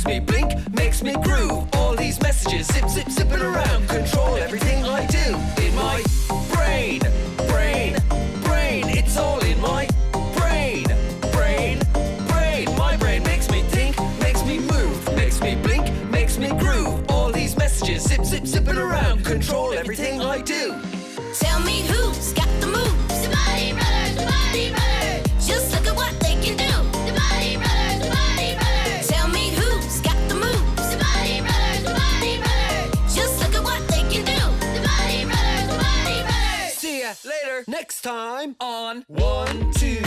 makes me blink, makes me groove. All these messages zip, zip, zipping around, control everything I do. In my brain, brain, brain, it's all in my brain, brain, brain. My brain makes me think, makes me move, makes me blink, makes me groove. All these messages zip, zip, zipping around, control everything I do. Tell me who's got the moves. The Body Brothers, the Body Brothers. Just look at what they can do. The Body Brothers, the Body Brothers. Tell me who's got the moves. The Body Brothers, the Body Brothers. Just look at what they can do. The Body Brothers, the Body Brothers. See ya later next time on 1, 2,